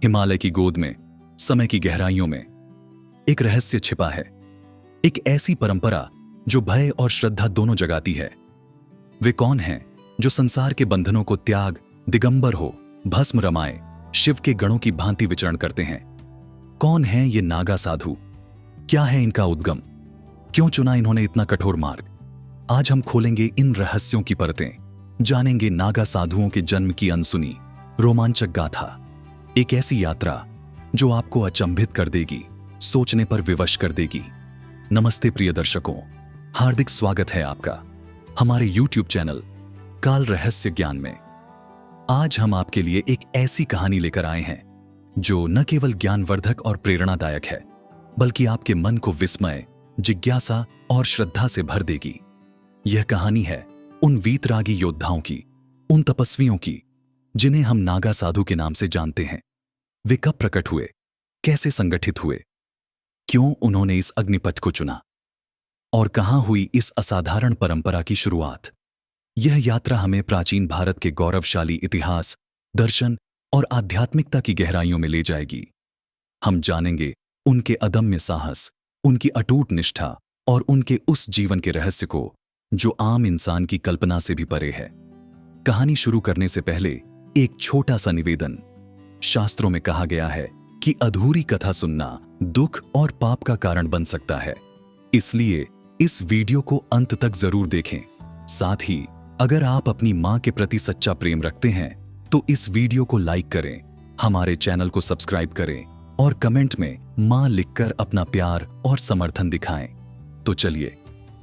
हिमालय की गोद में, समय की गहराइयों में एक रहस्य छिपा है। एक ऐसी परंपरा जो भय और श्रद्धा दोनों जगाती है। वे कौन हैं जो संसार के बंधनों को त्याग, दिगंबर हो, भस्म रमाए, शिव के गणों की भांति विचरण करते हैं? कौन है ये नागा साधु? क्या है इनका उद्गम? क्यों चुना इन्होंने इतना कठोर मार्ग? आज हम खोलेंगे इन रहस्यों की परतें, जानेंगे नागा साधुओं के जन्म की अनसुनी रोमांचक गाथा। एक ऐसी यात्रा जो आपको अचंभित कर देगी, सोचने पर विवश कर देगी। नमस्ते प्रिय दर्शकों, हार्दिक स्वागत है आपका हमारे YouTube चैनल काल रहस्य ज्ञान में। आज हम आपके लिए एक ऐसी कहानी लेकर आए हैं जो न केवल ज्ञानवर्धक और प्रेरणादायक है, बल्कि आपके मन को विस्मय, जिज्ञासा और श्रद्धा से भर देगी। यह कहानी है उन वीतरागी योद्धाओं की, उन तपस्वियों की, जिन्हें हम नागा साधु के नाम से जानते हैं। वे कब प्रकट हुए, कैसे संगठित हुए, क्यों उन्होंने इस अग्निपथ को चुना और कहां हुई इस असाधारण परंपरा की शुरुआत? यह यात्रा हमें प्राचीन भारत के गौरवशाली इतिहास, दर्शन और आध्यात्मिकता की गहराइयों में ले जाएगी। हम जानेंगे उनके अदम्य साहस, उनकी अटूट निष्ठा और उनके उस जीवन के रहस्य को जो आम इंसान की कल्पना से भी परे है। कहानी शुरू करने से पहले एक छोटा सा निवेदन। शास्त्रों में कहा गया है कि अधूरी कथा सुनना दुख और पाप का कारण बन सकता है, इसलिए इस वीडियो को अंत तक जरूर देखें। साथ ही अगर आप अपनी मां के प्रति सच्चा प्रेम रखते हैं तो इस वीडियो को लाइक करें, हमारे चैनल को सब्सक्राइब करें और कमेंट में मां लिखकर अपना प्यार और समर्थन दिखाएं। तो चलिए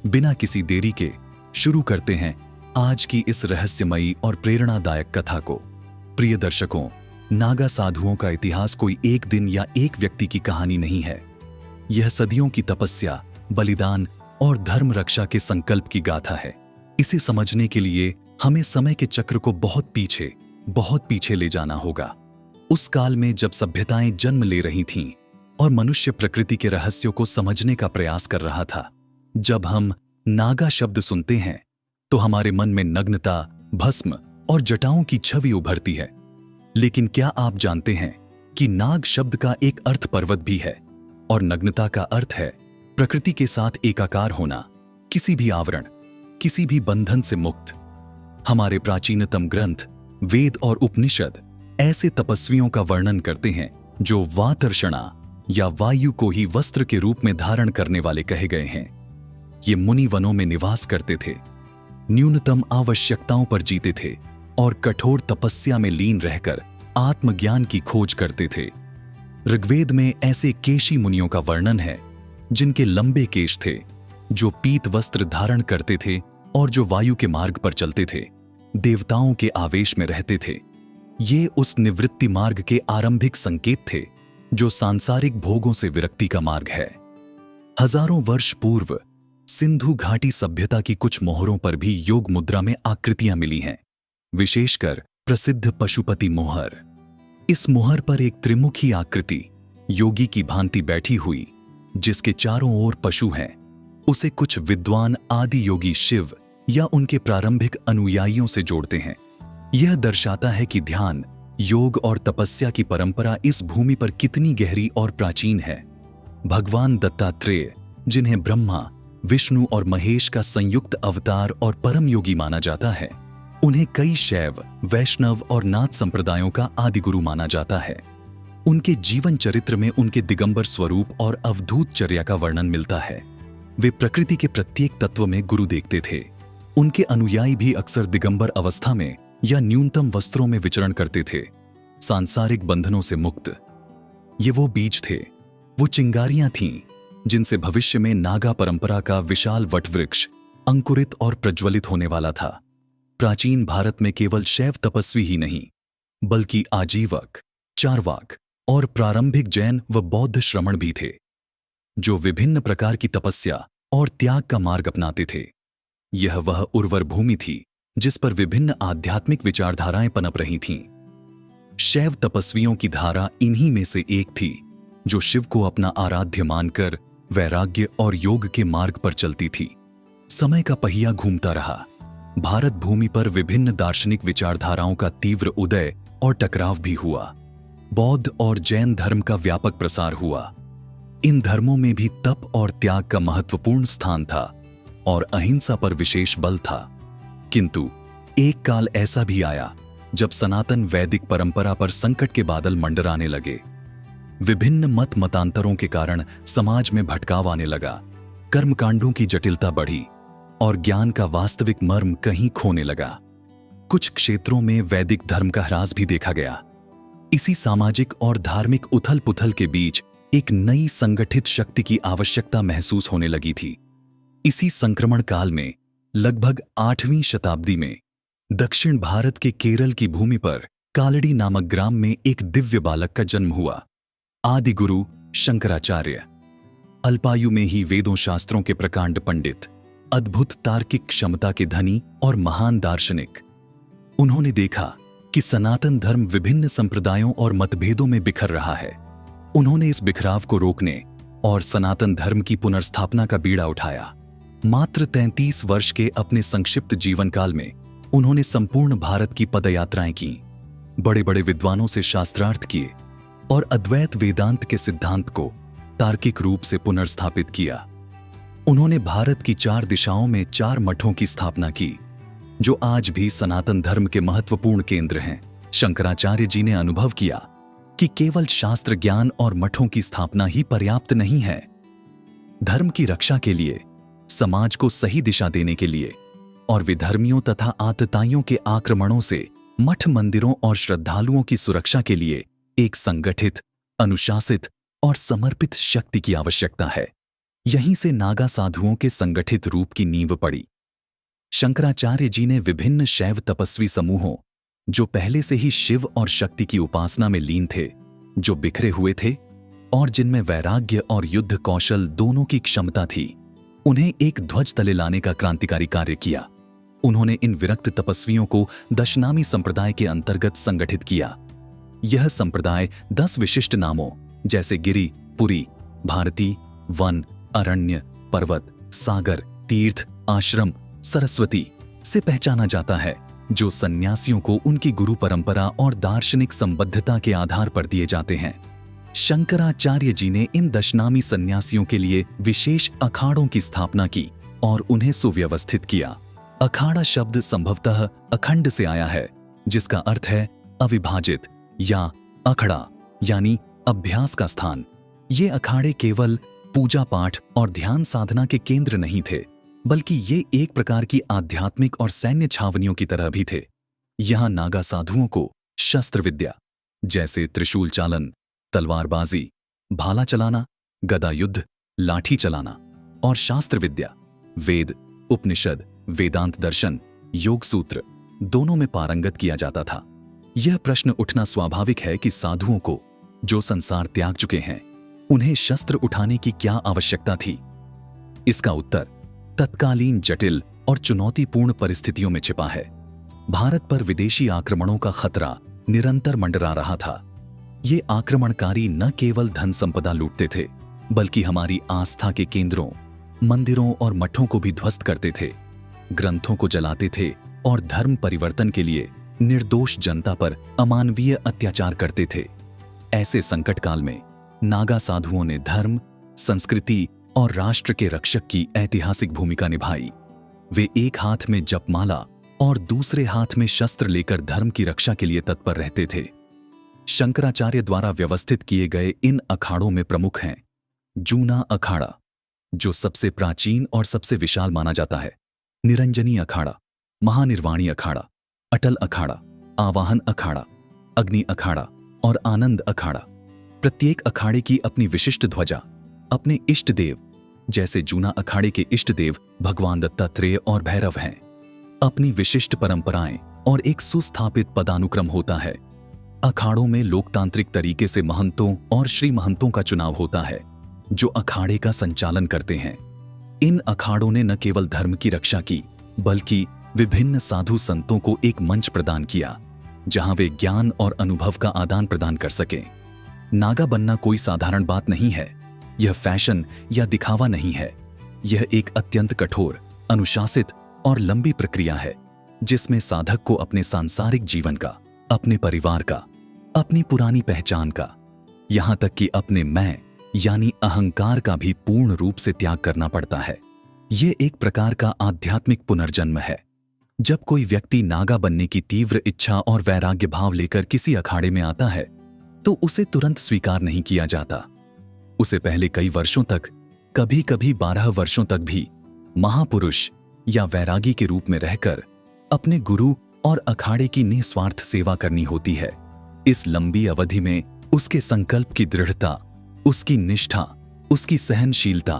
बिना किसी देरी के शुरू करते हैं आज की इस रहस्यमयी और प्रेरणादायक कथा को। प्रिय दर्शकों, नागा साधुओं का इतिहास कोई एक दिन या एक व्यक्ति की कहानी नहीं है। यह सदियों की तपस्या, बलिदान और धर्म रक्षा के संकल्प की गाथा है। इसे समझने के लिए हमें समय के चक्र को बहुत पीछे ले जाना होगा। उस काल में जब सभ्यताएं जन्म ले रही थीं और मनुष्य प्रकृति के रहस्यों को समझने का प्रयास कर रहा था। जब हम नागा शब्द सुनते हैं तो हमारे मन में नग्नता, भस्म और जटाओं की छवि उभरती है। लेकिन क्या आप जानते हैं कि नाग शब्द का एक अर्थ पर्वत भी है और नग्नता का अर्थ है प्रकृति के साथ एकाकार होना, किसी भी आवरण, किसी भी बंधन से मुक्त। हमारे प्राचीनतम ग्रंथ वेद और उपनिषद ऐसे तपस्वियों का वर्णन करते हैं जो वातर्षणा या वायु को ही वस्त्र के रूप में धारण करने वाले कहे गए हैं। ये मुनि वनों में निवास करते थे, न्यूनतम आवश्यकताओं पर जीते थे और कठोर तपस्या में लीन रहकर आत्मज्ञान की खोज करते थे। ऋग्वेद में ऐसे केशी मुनियों का वर्णन है जिनके लंबे केश थे, जो पीत वस्त्र धारण करते थे और जो वायु के मार्ग पर चलते थे, देवताओं के आवेश में रहते थे। ये उस निवृत्ति मार्ग के आरंभिक संकेत थे जो सांसारिक भोगों से विरक्ति का मार्ग है। हजारों वर्ष पूर्व सिंधु घाटी सभ्यता की कुछ मोहरों पर भी योग मुद्रा में आकृतियां मिली हैं, विशेषकर प्रसिद्ध पशुपति मोहर। इस मोहर पर एक त्रिमुखी आकृति योगी की भांति बैठी हुई, जिसके चारों ओर पशु हैं, उसे कुछ विद्वान आदि योगी शिव या उनके प्रारंभिक अनुयायियों से जोड़ते हैं। यह दर्शाता है कि ध्यान, योग और तपस्या की परंपरा इस भूमि पर कितनी गहरी और प्राचीन है। भगवान दत्तात्रेय, जिन्हें ब्रह्मा, विष्णु और महेश का संयुक्त अवतार और परम योगी माना जाता है, उन्हें कई शैव, वैष्णव और नाथ संप्रदायों का आदि गुरु माना जाता है। उनके जीवन चरित्र में उनके दिगंबर स्वरूप और अवधूत चर्या का वर्णन मिलता है। वे प्रकृति के प्रत्येक तत्व में गुरु देखते थे। उनके अनुयायी भी अक्सर दिगंबर अवस्था में या न्यूनतम वस्त्रों में विचरण करते थे, सांसारिक बंधनों से मुक्त। ये वो बीज थे, वो चिंगारियां थीं जिनसे भविष्य में नागा परंपरा का विशाल वटवृक्ष अंकुरित और प्रज्वलित होने वाला था। प्राचीन भारत में केवल शैव तपस्वी ही नहीं, बल्कि आजीवक, चारवाक और प्रारंभिक जैन व बौद्ध श्रमण भी थे, जो विभिन्न प्रकार की तपस्या और त्याग का मार्ग अपनाते थे। यह वह उर्वर भूमि थी जिस पर विभिन्न आध्यात्मिक विचारधाराएं पनप रही थीं। शैव तपस्वियों की धारा इन्हीं में से एक थी, जो शिव को अपना आराध्य मानकर वैराग्य और योग के मार्ग पर चलती थी। समय का पहिया घूमता रहा। भारत भूमि पर विभिन्न दार्शनिक विचारधाराओं का तीव्र उदय और टकराव भी हुआ। बौद्ध और जैन धर्म का व्यापक प्रसार हुआ। इन धर्मों में भी तप और त्याग का महत्वपूर्ण स्थान था और अहिंसा पर विशेष बल था। किंतु एक काल ऐसा भी आया जब सनातन वैदिक परंपरा पर संकट के बादल मंडराने लगे। विभिन्न मत मतांतरों के कारण समाज में भटकाव आने लगा, कर्मकांडों की जटिलता बढ़ी और ज्ञान का वास्तविक मर्म कहीं खोने लगा। कुछ क्षेत्रों में वैदिक धर्म का ह्रास भी देखा गया। इसी सामाजिक और धार्मिक उथल-पुथल के बीच एक नई संगठित शक्ति की आवश्यकता महसूस होने लगी थी। इसी संक्रमण काल में लगभग 8वीं शताब्दी में दक्षिण भारत के केरल की भूमि पर कालड़ी नामक ग्राम में एक दिव्य बालक का जन्म हुआ। आदि गुरु शंकराचार्य, अल्पायु में ही वेदों शास्त्रों के प्रकांड पंडित, अद्भुत तार्किक क्षमता के धनी और महान दार्शनिक। उन्होंने देखा कि सनातन धर्म विभिन्न संप्रदायों और मतभेदों में बिखर रहा है। उन्होंने इस बिखराव को रोकने और सनातन धर्म की पुनर्स्थापना का बीड़ा उठाया। मात्र 33 वर्ष के अपने संक्षिप्त जीवन काल में उन्होंने संपूर्ण भारत की पदयात्राएं की, बड़े बड़े विद्वानों से शास्त्रार्थ किए और अद्वैत वेदांत के सिद्धांत को तार्किक रूप से पुनर्स्थापित किया। उन्होंने भारत की 4 दिशाओं में 4 मठों की स्थापना की, जो आज भी सनातन धर्म के महत्वपूर्ण केंद्र हैं। शंकराचार्य जी ने अनुभव किया कि केवल शास्त्र ज्ञान और मठों की स्थापना ही पर्याप्त नहीं है। धर्म की रक्षा के लिए, समाज को सही दिशा देने के लिए और विधर्मियों तथा आतताइयों के आक्रमणों से मठ मंदिरों और श्रद्धालुओं की सुरक्षा के लिए एक संगठित, अनुशासित और समर्पित शक्ति की आवश्यकता है। यहीं से नागा साधुओं के संगठित रूप की नींव पड़ी। शंकराचार्य जी ने विभिन्न शैव तपस्वी समूहों, जो पहले से ही शिव और शक्ति की उपासना में लीन थे, जो बिखरे हुए थे और जिनमें वैराग्य और युद्ध कौशल दोनों की क्षमता थी, उन्हें एक ध्वज तले लाने का क्रांतिकारी कार्य किया। उन्होंने इन विरक्त तपस्वियों को दशनामी संप्रदाय के अंतर्गत संगठित किया। यह संप्रदाय 10 विशिष्ट नामों जैसे गिरि, पुरी, भारती, वन, अरण्य, पर्वत, सागर, तीर्थ, आश्रम, सरस्वती से पहचाना जाता है, जो सन्यासियों को उनकी गुरु परंपरा और दार्शनिक संबद्धता के आधार पर दिए जाते हैं। शंकराचार्य जी ने इन दशनामी सन्यासियों के लिए विशेष अखाड़ों की स्थापना की और उन्हें सुव्यवस्थित किया। अखाड़ा शब्द संभवतः अखंड से आया है, जिसका अर्थ है अविभाजित या अखड़ा यानी अभ्यास का स्थान। ये अखाड़े केवल पूजा पाठ और ध्यान साधना के केंद्र नहीं थे, बल्कि ये एक प्रकार की आध्यात्मिक और सैन्य छावनियों की तरह भी थे। यहाँ नागा साधुओं को शस्त्र विद्या जैसे त्रिशूल चालन, तलवारबाजी, भाला चलाना, गदा युद्ध, लाठी चलाना और शास्त्र विद्या, वेद, उपनिषद, वेदांत दर्शन, योग सूत्र दोनों में पारंगत किया जाता था। यह प्रश्न उठना स्वाभाविक है कि साधुओं को, जो संसार त्याग चुके हैं, उन्हें शस्त्र उठाने की क्या आवश्यकता थी? इसका उत्तर तत्कालीन जटिल और चुनौतीपूर्ण परिस्थितियों में छिपा है। भारत पर विदेशी आक्रमणों का खतरा निरंतर मंडरा रहा था। ये आक्रमणकारी न केवल धन संपदा लूटते थे, बल्कि हमारी आस्था के केंद्रों, मंदिरों और मठों को भी ध्वस्त करते थे, ग्रंथों को जलाते थे और धर्म परिवर्तन के लिए निर्दोष जनता पर अमानवीय अत्याचार करते थे। ऐसे संकट काल में नागा साधुओं ने धर्म, संस्कृति और राष्ट्र के रक्षक की ऐतिहासिक भूमिका निभाई। वे एक हाथ में जपमाला और दूसरे हाथ में शस्त्र लेकर धर्म की रक्षा के लिए तत्पर रहते थे। शंकराचार्य द्वारा व्यवस्थित किए गए इन अखाड़ों में प्रमुख हैं जूना अखाड़ा, जो सबसे प्राचीन और सबसे विशाल माना जाता है, निरंजनी अखाड़ा, महानिर्वाणी अखाड़ा, अटल अखाड़ा, आवाहन अखाड़ा, अग्नि अखाड़ा और आनंद अखाड़ा। प्रत्येक अखाड़े की अपनी विशिष्ट ध्वजा, अपने इष्ट देव, जैसे जूना अखाड़े के इष्ट देव भगवान दत्तात्रेय और भैरव हैं, अपनी विशिष्ट परंपराएं और एक सुस्थापित पदानुक्रम होता है। अखाड़ों में लोकतांत्रिक तरीके से महंतों और श्री महंतों का चुनाव होता है, जो अखाड़े का संचालन करते हैं। इन अखाड़ों ने न केवल धर्म की रक्षा की, बल्कि विभिन्न साधु संतों को एक मंच प्रदान किया, जहां वे ज्ञान और अनुभव का आदान प्रदान कर सकें। नागा बनना कोई साधारण बात नहीं है। यह फैशन या दिखावा नहीं है। यह एक अत्यंत कठोर, अनुशासित और लंबी प्रक्रिया है, जिसमें साधक को अपने सांसारिक जीवन का, अपने परिवार का अपनी पुरानी पहचान का, यहां तक कि अपने मैं यानी अहंकार का भी पूर्ण रूप से त्याग करना पड़ता है। ये एक प्रकार का आध्यात्मिक पुनर्जन्म है। जब कोई व्यक्ति नागा बनने की तीव्र इच्छा और वैराग्य भाव लेकर किसी अखाड़े में आता है तो उसे तुरंत स्वीकार नहीं किया जाता। उसे पहले कई वर्षों तक, कभी कभी 12 वर्षों तक भी महापुरुष या वैरागी के रूप में रहकर अपने गुरु और अखाड़े की निस्वार्थ सेवा करनी होती है। इस लंबी अवधि में उसके संकल्प की दृढ़ता, उसकी निष्ठा, उसकी सहनशीलता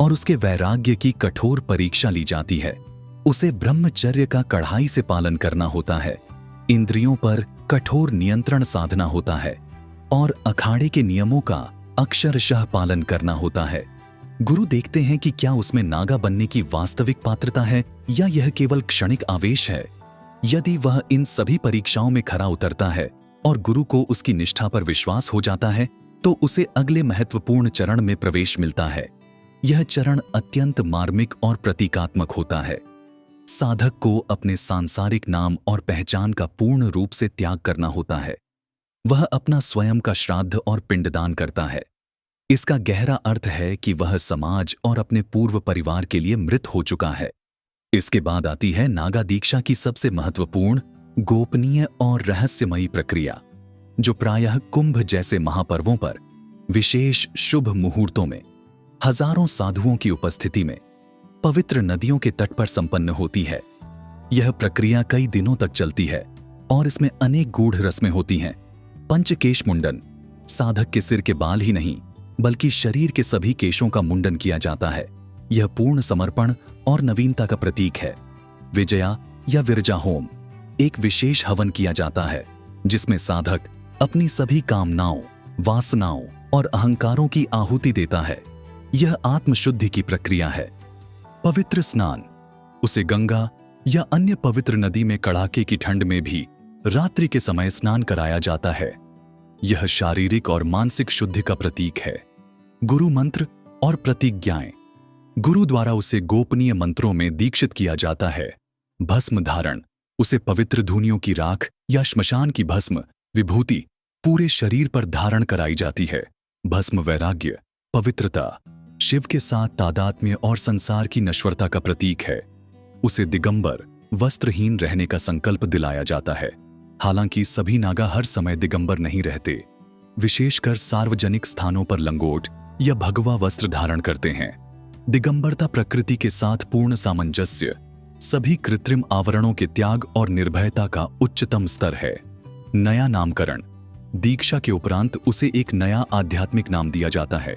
और उसके वैराग्य की कठोर परीक्षा ली जाती है। उसे ब्रह्मचर्य का कड़ाई से पालन करना होता है, इंद्रियों पर कठोर नियंत्रण साधना होता है और अखाड़े के नियमों का अक्षरशः पालन करना होता है। गुरु देखते हैं कि क्या उसमें नागा बनने की वास्तविक पात्रता है या यह केवल क्षणिक आवेश है। यदि वह इन सभी परीक्षाओं में खरा उतरता है और गुरु को उसकी निष्ठा पर विश्वास हो जाता है तो उसे अगले महत्वपूर्ण चरण में प्रवेश मिलता है। यह चरण अत्यंत मार्मिक और प्रतीकात्मक होता है। साधक को अपने सांसारिक नाम और पहचान का पूर्ण रूप से त्याग करना होता है। वह अपना स्वयं का श्राद्ध और पिंडदान करता है। इसका गहरा अर्थ है कि वह समाज और अपने पूर्व परिवार के लिए मृत हो चुका है। इसके बाद आती है नागा दीक्षा की सबसे महत्वपूर्ण, गोपनीय और रहस्यमयी प्रक्रिया, जो प्रायः कुंभ जैसे महापर्वों पर, विशेष शुभ मुहूर्तों में, हजारों साधुओं की उपस्थिति में, पवित्र नदियों के तट पर संपन्न होती है। यह प्रक्रिया कई दिनों तक चलती है और इसमें अनेक गूढ़ रस्में होती हैं। पंचकेश मुंडन, साधक के सिर के बाल ही नहीं बल्कि शरीर के सभी केशों का मुंडन किया जाता है। यह पूर्ण समर्पण और नवीनता का प्रतीक है। विजया या विरजा होम, एक विशेष हवन किया जाता है जिसमें साधक अपनी सभी कामनाओं, वासनाओं और अहंकारों की आहुति देता है। यह आत्मशुद्धि की प्रक्रिया है। पवित्र स्नान, उसे गंगा या अन्य पवित्र नदी में कड़ाके की ठंड में भी रात्रि के समय स्नान कराया जाता है। यह शारीरिक और मानसिक शुद्धि का प्रतीक है। गुरु मंत्र और प्रतिज्ञाएं, गुरु द्वारा उसे गोपनीय मंत्रों में दीक्षित किया जाता है। भस्म धारण, उसे पवित्र धूनियों की राख या श्मशान की भस्म, विभूति पूरे शरीर पर धारण कराई जाती है। भस्म वैराग्य, पवित्रता, शिव के साथ तादात्म्य और संसार की नश्वरता का प्रतीक है। उसे दिगंबर, वस्त्रहीन रहने का संकल्प दिलाया जाता है। हालांकि सभी नागा हर समय दिगंबर नहीं रहते। विशेषकर सार्वजनिक स्थानों पर लंगोट या भगवा वस्त्र धारण करते हैं। दिगंबरता प्रकृति के साथ पूर्ण सामंजस्य, सभी कृत्रिम आवरणों के त्याग और निर्भयता का उच्चतम स्तर है। नया नामकरण, दीक्षा के उपरांत उसे एक नया आध्यात्मिक नाम दिया जाता है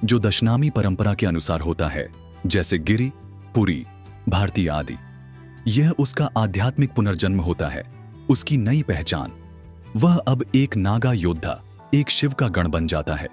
जो दशनामी परंपरा के अनुसार होता है, जैसे गिरि, पुरी, भारती आदि। यह उसका आध्यात्मिक पुनर्जन्म होता है, उसकी नई पहचान। वह अब एक नागा योद्धा, एक शिव का गण बन जाता है।